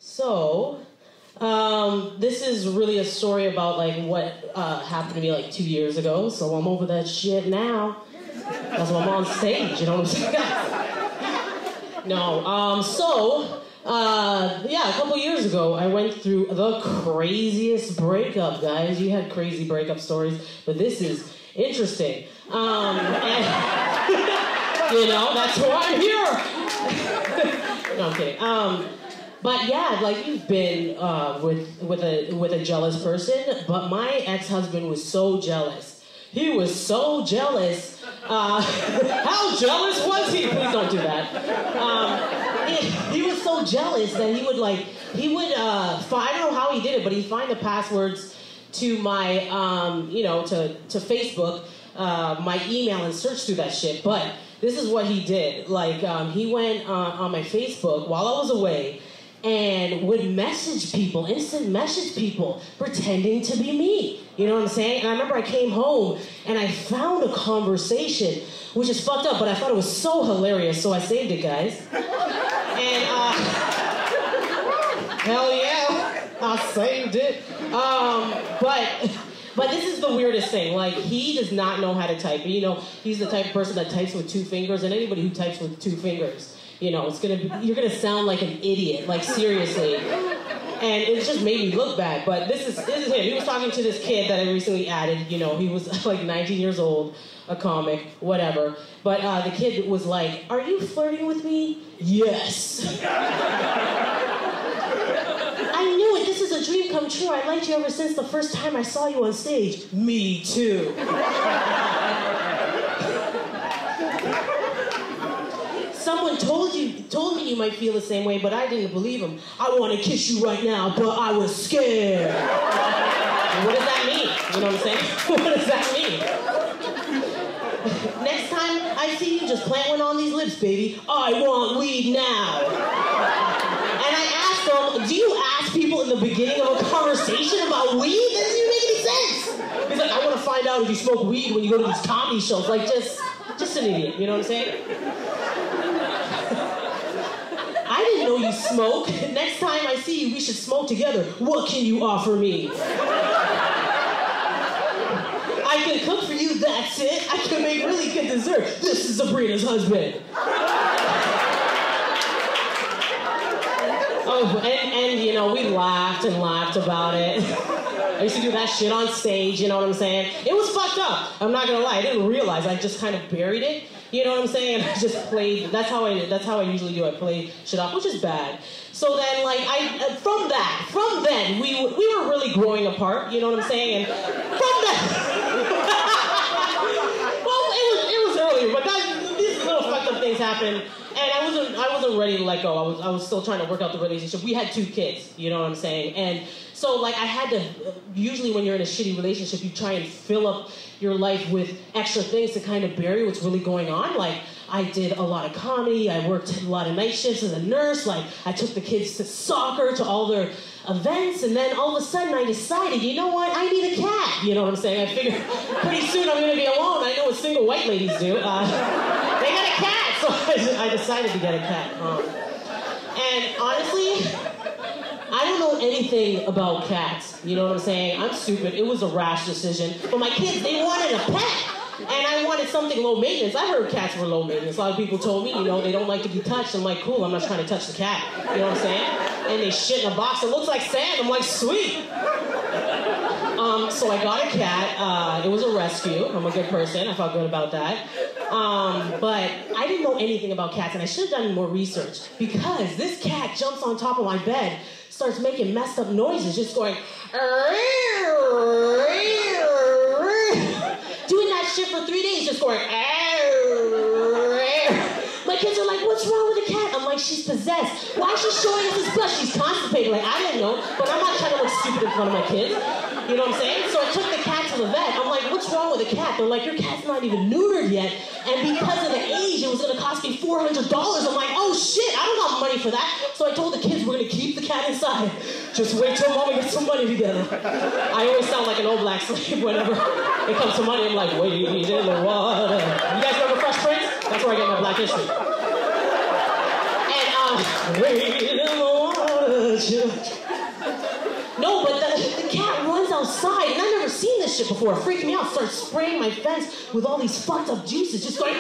So, this is really a story about like what happened to me like 2 years ago. So I'm over that shit now. That's why I'm on stage, you know what I'm saying? No, yeah, a couple years ago, I went through the craziest breakup, guys. You had crazy breakup stories, but this is interesting. And, you know, that's why I'm here. No, I'm kidding. But yeah, like you've been with a jealous person, but my ex-husband was so jealous. He was so jealous. How jealous was he? Please don't do that. He was so jealous that he would I don't know how he did it, but he'd find the passwords to my, to Facebook, my email, and search through that shit. But this is what he did. Like, he went on my Facebook while I was away and would instant message people, pretending to be me. You know what I'm saying? And I remember I came home and I found a conversation, which is fucked up, but I thought it was so hilarious, so I saved it, guys. And, hell yeah, I saved it. But this is the weirdest thing. Like, he does not know how to type. You know, he's the type of person that types with 2 fingers, and anybody who types with 2 fingers, you know, you're gonna sound like an idiot, like seriously. And it just made me look bad. But this is him. He was talking to this kid that I recently added. You know, he was like 19 years old, a comic, whatever. But the kid was like, "Are you flirting with me?" "Yes." "I knew it. This is a dream come true. I liked you ever since the first time I saw you on stage." "Me too." "Someone told me you might feel the same way, but I didn't believe him. I want to kiss you right now, but I was scared." What does that mean? You know what I'm saying? What does that mean? "Next time I see you, just plant one on these lips, baby. I want weed now." And I asked him, "Do you ask people in the beginning of a conversation about weed? That doesn't even make any sense." He's like, "I want to find out if you smoke weed when you go to these comedy shows." Like, just an idiot, you know what I'm saying? "I didn't know you smoke. Next time I see you, we should smoke together. What can you offer me?" "I can cook for you, that's it. I can make really good dessert. This is Zabrina's husband." Oh, and you know, we laughed and laughed about it. I used to do that shit on stage, you know what I'm saying? It was fucked up. I'm not gonna lie, I didn't realize. I just kind of buried it, you know what I'm saying? And I just played. That's how I usually do. I play shit off, which is bad. So then, like, from then, we were really growing apart, you know what I'm saying? And from then, well, it was earlier, but these little fucked up things happened. And I wasn't ready to let go. I was still trying to work out the relationship. We had 2 kids, you know what I'm saying? And so, like, I had to, usually when you're in a shitty relationship, you try and fill up your life with extra things to kind of bury what's really going on. Like, I did a lot of comedy. I worked a lot of night shifts as a nurse. Like, I took the kids to soccer, to all their events. And then all of a sudden I decided, you know what? I need a cat. You know what I'm saying? I figured pretty soon I'm going to be alone. I know what single white ladies do. They got a cat. So I decided to get a cat. And honestly, I don't know anything about cats. You know what I'm saying? I'm stupid. It was a rash decision. But my kids, they wanted a pet. And I wanted something low maintenance. I heard cats were low maintenance. A lot of people told me, you know, they don't like to be touched. I'm like, cool, I'm not trying to touch the cat. You know what I'm saying? And they shit in a box. It looks like sand. I'm like, sweet. So I got a cat. It was a rescue. I'm a good person. I felt good about that. But I didn't know anything about cats, and I should have done more research, because this cat jumps on top of my bed, starts making messed up noises, just going, doing that shit for 3 days, just going, My kids are like, what's wrong with the cat? I'm like, she's possessed. Why is she showing us this butt? She's constipated. Like, I didn't know, but I'm not trying to look stupid in front of my kids. You know what I'm saying? So I took the cat to the vet. I'm like, what's wrong with the cat? They're like, your cat's not even neutered yet. And because of the age, it was going to cost me $400. I'm like, oh shit, I don't have money for that. So I told the kids, we're going to keep the cat inside. Just wait till mom gets some money together. I always sound like an old black slave whenever it comes to money. I'm like, wait in the water. You guys remember Fresh Prince? That's where I get my black history. And, wait in the water. No, but the cat runs outside, and I've never seen this shit before. It freaked me out. Starts spraying my fence with all these fucked up juices, just going,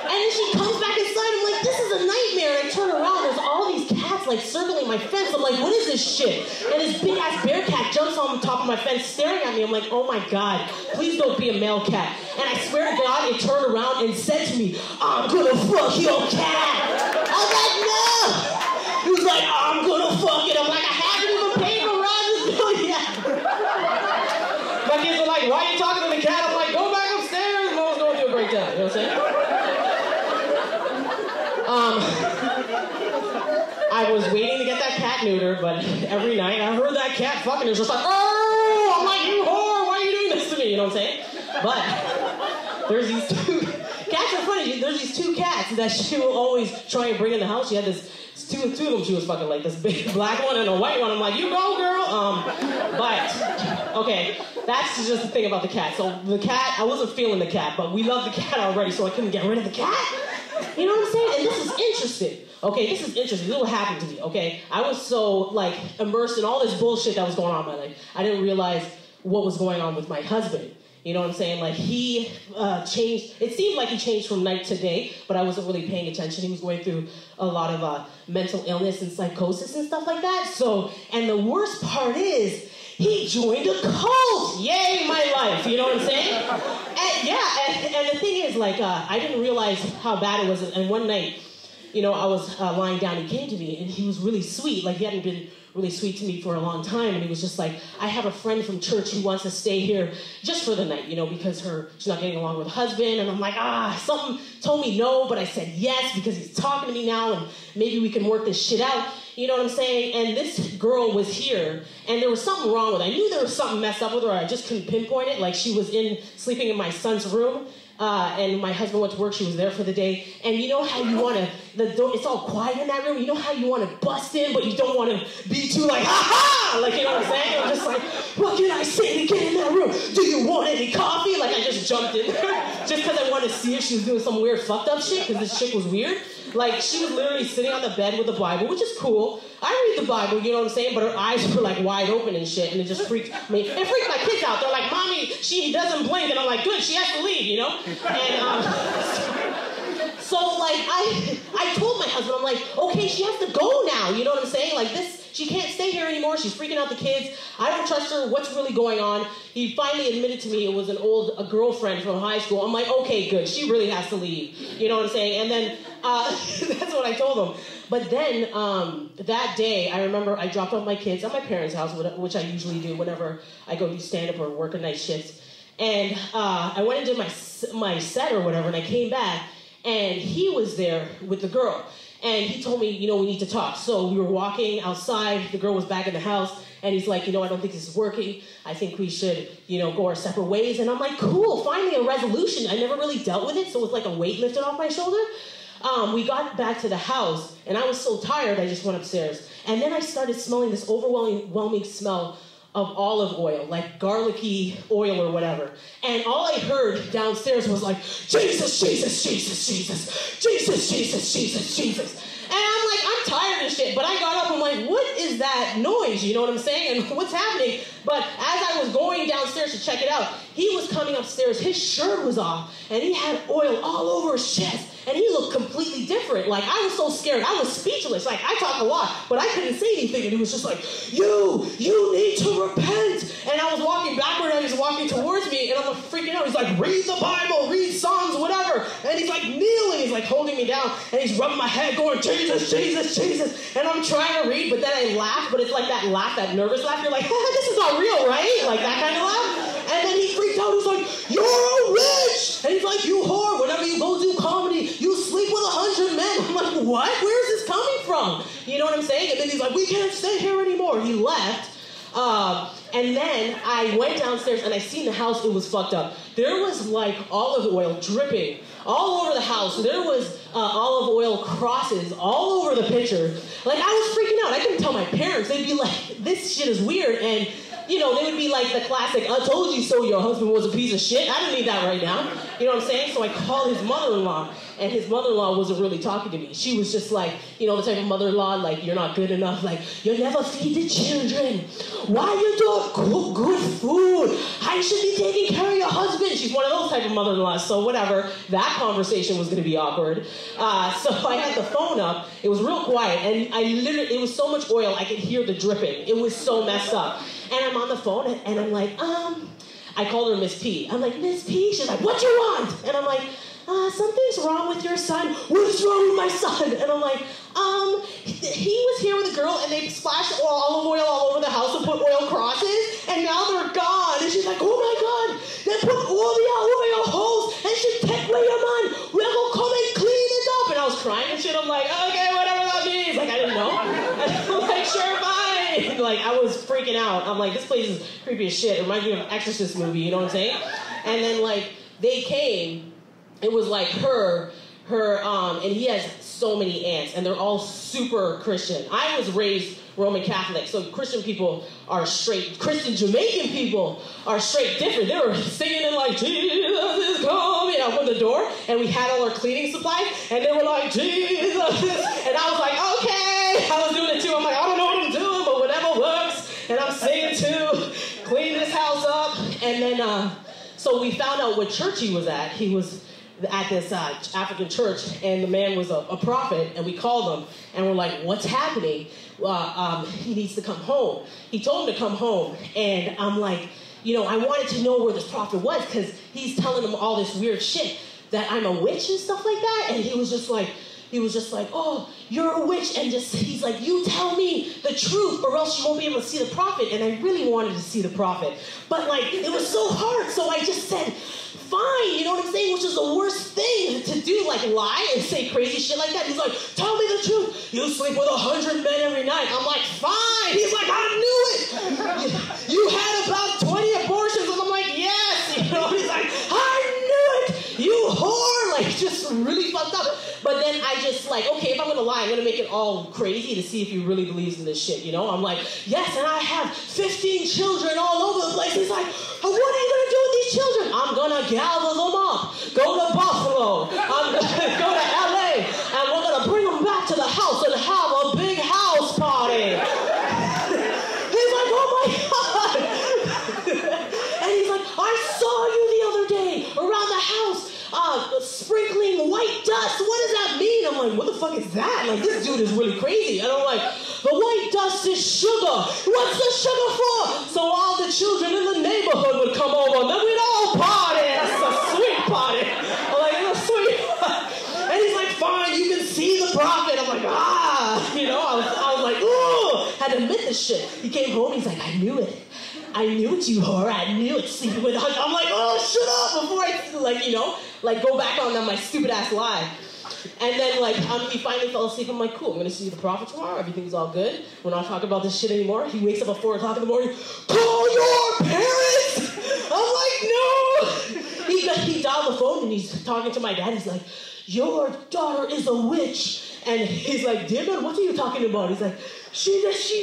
and then she comes back inside. I'm like, this is a nightmare. And I turn around, there's all these cats like circling my fence. I'm like, what is this shit? And this big ass bear cat jumps on top of my fence, staring at me. I'm like, oh my god, please don't be a male cat. And I swear to God, it turned around and said to me, I'm gonna fuck your cat. I was like, no. He was like, I'm gonna fuck it. I'm like, I haven't even paid for Rogers bill yet. My kids are like, why are you talking to the cat? I'm like, go back upstairs. Mom's going through a great time. You know what I'm saying? I was waiting to get that cat neutered, but every night I heard that cat fucking. It was just like, oh! I'm like, you whore! Why are you doing this to me? You know what I'm saying? But there's these two cats are funny. There's these two cats that she will always try and bring in the house. She had this. Two of them she was fucking, like this big black one and a white one. I'm like, you go, girl. But, okay, that's just the thing about the cat. So the cat, I wasn't feeling the cat, but we love the cat already, so I couldn't get rid of the cat. You know what I'm saying? And this is interesting. Okay, this is interesting. This is what happened to me, okay? I was so, like, immersed in all this bullshit that was going on in my life. I didn't realize what was going on with my husband. You know what I'm saying? Like, he changed. It seemed like he changed from night to day, but I wasn't really paying attention. He was going through a lot of mental illness and psychosis and stuff like that. So, and the worst part is, he joined a cult. Yay, my life. You know what I'm saying? And the thing is, like, I didn't realize how bad it was. And one night, you know, I was lying down. He came to me, and he was really sweet. Like, he hadn't been really sweet to me for a long time, and he was just like, I have a friend from church who wants to stay here just for the night, you know, because she's not getting along with her husband. And I'm like, something told me no, but I said yes because he's talking to me now, and maybe we can work this shit out. You know what I'm saying? And this girl was here, and there was something wrong with her. I knew there was something messed up with her. I just couldn't pinpoint it. Like, she was sleeping in my son's room. And my husband went to work. She was there for the day. And you know how you want to, it's all quiet in that room. You know how you want to bust in, but you don't want to be too like, ha-ha! Like, you know what I'm saying? I'm just like, what can I say to get in that room? Do you want any coffee? Like, I just jumped in there just because I wanted to see if she was doing some weird fucked up shit, because this chick was weird. Like, she was literally sitting on the bed with the Bible, which is cool. I read the Bible, you know what I'm saying? But her eyes were, like, wide open and shit, and it just freaked me. It freaked my kids out. They're like, Mommy, she doesn't blink. And I'm like, good, she has to leave, you know? And, so, like, I told my husband, I'm like, okay, she has to go now, you know what I'm saying? Like, she can't stay here anymore. She's freaking out the kids. I don't trust her. What's really going on? He finally admitted to me it was a girlfriend from high school. I'm like, okay, good. She really has to leave. You know what I'm saying? And then that's what I told him. But then that day, I remember I dropped off my kids at my parents' house, which I usually do whenever I go do stand-up or work a night shift. And I went and did my set or whatever, and I came back, and he was there with the girl. And he told me, you know, we need to talk. So we were walking outside. The girl was back in the house. And he's like, you know, I don't think this is working. I think we should, you know, go our separate ways. And I'm like, cool, finally a resolution. I never really dealt with it, so it was like a weight lifted off my shoulder. We got back to the house, and I was so tired, I just went upstairs. And then I started smelling this overwhelming smell of olive oil, like garlicky oil or whatever. And all I heard downstairs was like, Jesus, Jesus, Jesus, Jesus, Jesus, Jesus, Jesus, Jesus. And I'm like, I'm tired of shit. But I got up, I'm like, what is that noise? You know what I'm saying? And what's happening? But as I was going downstairs to check it out, he was coming upstairs, his shirt was off, and he had oil all over his chest. And he looked completely different. Like, I was so scared. I was speechless. Like, I talk a lot, but I couldn't say anything. And he was just like, you need to repent. And I was walking backward, and he was walking towards me, and I'm like freaking out. He's like, read the Bible, read Psalms, whatever. And he's like kneeling. He's like holding me down, and he's rubbing my head going, Jesus, Jesus, Jesus. And I'm trying to read, but then I laugh, but it's like that laugh, that nervous laugh. You're like, this is not real, right? Like that kind of laugh. And then he freaked out. He's like, you're a witch. And he's like, you whore. Whenever you go do comedy, you sleep with 100 men. I'm like, what? Where is this coming from? You know what I'm saying? And then he's like, we can't stay here anymore. He left. And then I went downstairs, and I seen the house. It was fucked up. There was like olive oil dripping all over the house. There was olive oil crosses all over the picture. Like, I was freaking out. I couldn't tell my parents. They'd be like, this shit is weird. And you know, they would be like the classic, I told you so, your husband was a piece of shit. I didn't need that right now. You know what I'm saying? So I called his mother-in-law, and his mother-in-law wasn't really talking to me. She was just like, you know, the type of mother-in-law, like, you're not good enough, like, you never feed the children. Why you don't cook good food? I should be taking care of your husband. She's one of those type of mother-in-laws, so whatever. That conversation was going to be awkward. So I had the phone up. It was real quiet, and it was so much oil, I could hear the dripping. It was so messed up. And I'm on the phone, and I'm like, I called her Miss P. I'm like, Miss P? She's like, what you want? And I'm like, something's wrong with your son. What's wrong with my son? And I'm like, he was here with a girl, and they splashed olive oil all over the house and put oil crosses, and now they're gone. And she's like, oh my God, they put all the oil holes, and she take away your man. We're going to come and clean it up. And I was crying and shit. I'm like, okay, whatever that means. Like, I didn't know. And I'm like, sure, fine. Like, I was freaking out. I'm like, this place is creepy as shit. It reminds me of an Exorcist movie, you know what I'm saying? And then, like, they came. It was like her, and he has so many aunts, and they're all super Christian. I was raised Roman Catholic, so Christian people are straight. Christian Jamaican people are straight different. They were singing and like, Jesus is coming. I opened the door, and we had all our cleaning supplies, and they were like, Jesus. And I was like, okay. I was doing it too. I'm like, I don't know what I'm doing, but whatever works. And I'm singing too. Clean this house up. And then, so we found out what church he was at. He was at this African church, and the man was a prophet, and we called him, and we're like, what's happening? He needs to come home. He told him to come home, and I'm like, you know, I wanted to know where this prophet was, because he's telling him all this weird shit, that I'm a witch and stuff like that, and he was just like, oh, you're a witch, and he's like, you tell me the truth, or else you won't be able to see the prophet. And I really wanted to see the prophet, but like, it was so hard, so I just said, fine, you know what I'm saying? Which is the worst thing to do, like lie and say crazy shit like that. He's like, tell me the truth. You sleep with 100 men every night. I'm like, fine. He's like, I knew it. You had about 20 abortions. And I'm like, yes. You know, he's like, I knew it. You whore. Like, just really fucked up. But then I just like, okay, if I'm going to lie, I'm going to make it all crazy to see if he really believes in this shit, you know? I'm like, yes, and I have 15 children all over the place. He's like, what are you going to do with these children? I'm going to gather them up, go to Buffalo, I'm going to go to LA, and we're going to bring them back to the house and have a big house party. He's like, oh my God. And he's like, I saw you the other day around the house sprinkling white dust. What does that mean? I'm like, what the fuck is that? Like, this dude is really crazy. And I'm like, the white dust is sugar. What's the sugar for? So all the children in the neighborhood would come over, and then we'd all party. That's a sweet party. I'm like, it's a sweet party. And he's like, fine, you can see the prophet. I'm like, you know, I was like, ooh, had to admit this shit. He came home, he's like, I knew it. I knew it, you whore. I knew it. Sleeping with 100. I'm like, oh, shut up before I, like, you know, like go back on my stupid ass lie. And then, like, he finally fell asleep. I'm like, cool, I'm going to see the prophet tomorrow. Everything's all good. We're not talking about this shit anymore. He wakes up at 4 o'clock in the morning. Call your parents! I'm like, no! He dialed the phone, and he's talking to my dad. He's like, your daughter is a witch. And he's like, dear man, what are you talking about? He's like, she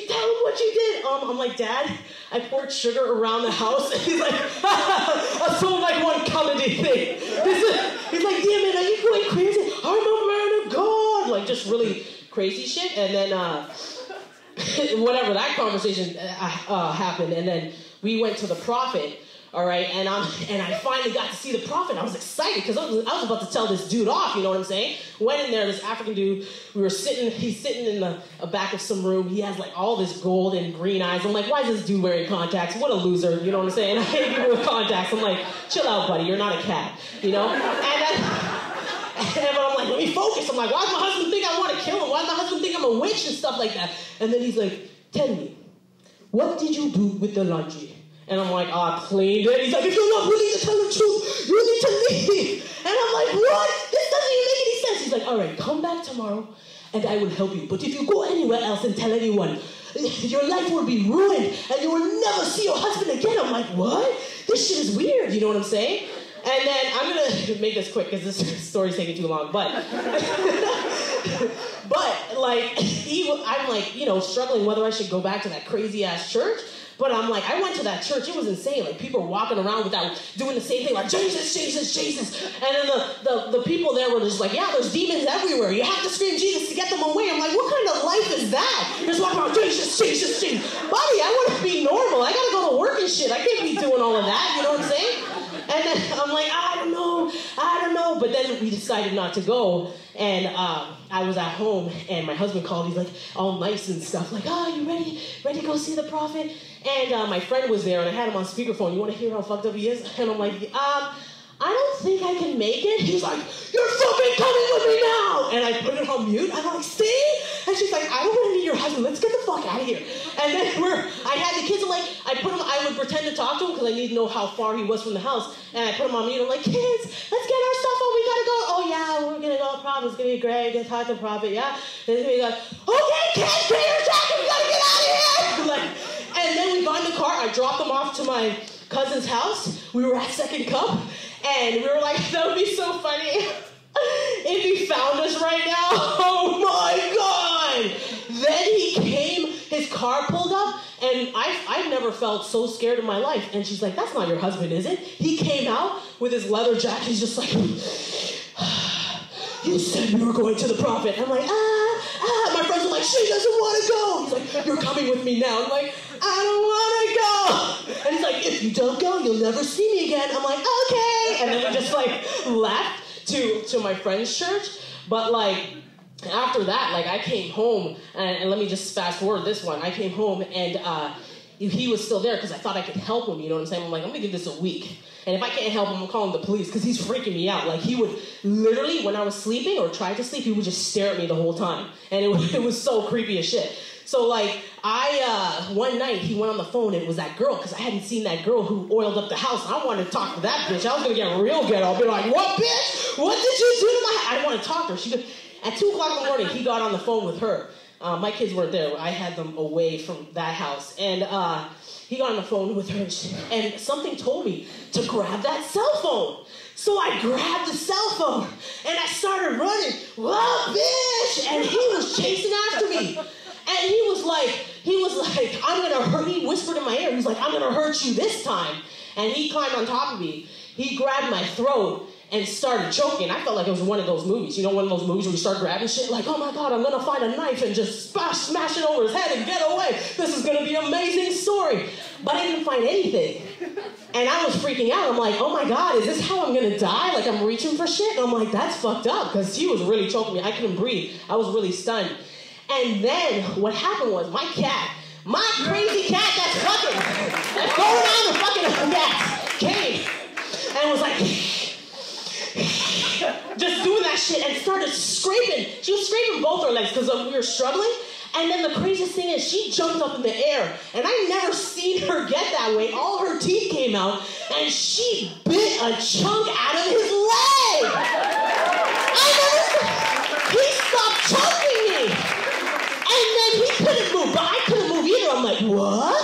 tell him what you did. I'm like, Dad, I poured sugar around the house. And he's like, that's so like one comedy thing. He's like, damn it, are you going crazy? I'm a man of God. Like, just really crazy shit. And then, whatever, that conversation happened. And then we went to the prophet. All right, and I finally got to see the prophet. I was excited because I was about to tell this dude off, you know what I'm saying? Went in there, this African dude, he's sitting in the back of some room. He has like all this gold and green eyes. I'm like, why is this dude wearing contacts? What a loser, you know what I'm saying? I hate people with contacts. I'm like, chill out, buddy, you're not a cat, you know? But I'm like, let me focus. I'm like, why does my husband think I want to kill him? Why does my husband think I'm a witch and stuff like that? And then he's like, tell me, what did you do with the laundry? And I'm like, I cleaned it. He's like, if you're not willing to tell the truth, you need to leave. And I'm like, what? This doesn't even make any sense. He's like, all right, come back tomorrow and I will help you. But if you go anywhere else and tell anyone, your life will be ruined and you will never see your husband again. I'm like, what? This shit is weird. You know what I'm saying? And then I'm going to make this quick because this story's taking too long. But like, I'm like, you know, struggling whether I should go back to that crazy ass church. But I'm like, I went to that church, it was insane. Like, people were walking around with that, doing the same thing, like, Jesus, Jesus, Jesus. And then the people there were just like, yeah, there's demons everywhere. You have to scream Jesus to get them away. I'm like, what kind of life is that? You're just walking around, Jesus, Jesus, Jesus. Buddy, I want to be normal. I got to go to work and shit. I can't be doing all of that, you know what I'm saying? And then I'm like, I don't know. But then we decided not to go. And I was at home, and my husband called. He's like, all nice and stuff. Like, you ready? Ready to go see the prophet? And my friend was there, and I had him on speakerphone. You want to hear how fucked up he is? And I'm like, I don't think I can make it. He's like, you're fucking coming with me now. And I put it on mute. I'm like, see? And she's like, I don't want to meet your husband. Let's get the fuck out of here. And then I had the kids, like, I would pretend to talk to him because I needed to know how far he was from the house. And I put him on mute. I'm like, kids, let's get our stuff on. We got to go. Oh, yeah, we're going to go. Prophet. It's going to be great. Get to talk to the prophet. Yeah. And then we go, okay, kids, get your jacket. We got to get out of here. Like, and then we got in the car. I dropped them off to my cousin's house. We were at Second Cup. And we were like, that would be so funny if he found us right now. Oh my God! Then he came, his car pulled up, and I've never felt so scared in my life. And she's like, that's not your husband, is it? He came out with his leather jacket. He's just like, you said you were going to the prophet. I'm like, My friends are like, she doesn't want to go. He's like, you're coming with me now. I'm like, I don't want to go. And he's like, if you don't go, you'll never see me again. I'm like, okay. And then we just like left to my friend's church. But like, after that, like I came home, and let me just fast forward this one. I came home, and he was still there because I thought I could help him, you know what I'm saying? I'm like, I'm going to give this a week. And if I can't help him, I'm calling the police because he's freaking me out. Like, he would literally, when I was sleeping or tried to sleep, he would just stare at me the whole time. And it was so creepy as shit. So, like, one night, he went on the phone, and it was that girl, because I hadn't seen that girl who oiled up the house. I wanted to talk to that bitch. I was going to get real ghetto. I'll be like, what, bitch? What did you do to my house? I want to talk to her. She goes, at 2 o'clock in the morning, he got on the phone with her. My kids weren't there. I had them away from that house. And he got on the phone with her, and something told me to grab that cell phone. So I grabbed the cell phone, and I started running. Whoa, bitch! And he was chasing after me. And he was like, I'm gonna hurt, he whispered in my ear, he's like, I'm gonna hurt you this time. And he climbed on top of me. He grabbed my throat and started choking. I felt like it was one of those movies. You know, one of those movies where you start grabbing shit, like, oh my God, I'm gonna find a knife and just smash it over his head and get away. This is gonna be an amazing story. But I didn't find anything. And I was freaking out. I'm like, oh my God, is this how I'm gonna die? Like, I'm reaching for shit? And I'm like, that's fucked up, because he was really choking me. I couldn't breathe. I was really stunned. And then what happened was my crazy cat that's going on the fucking cats, came and was like, just doing that shit and started scraping. She was scraping both her legs because we were struggling. And then the craziest thing is she jumped up in the air. And I never seen her get that way. All her teeth came out and she bit a chunk out of his leg. He stopped choking me. And then he couldn't move, but I couldn't move either. I'm like, what?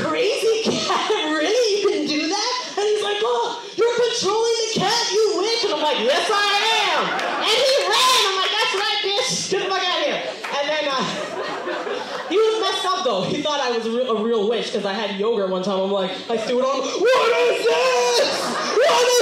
Crazy cat, really? You can do that? And he's like, oh, you're controlling the cat, you witch. And I'm like, yes, I am. And he ran. I'm like, that's right, bitch. Get the fuck out of here. And then he was messed up, though. He thought I was a real witch because I had yogurt one time. I'm like, I threw it on. What is this? What is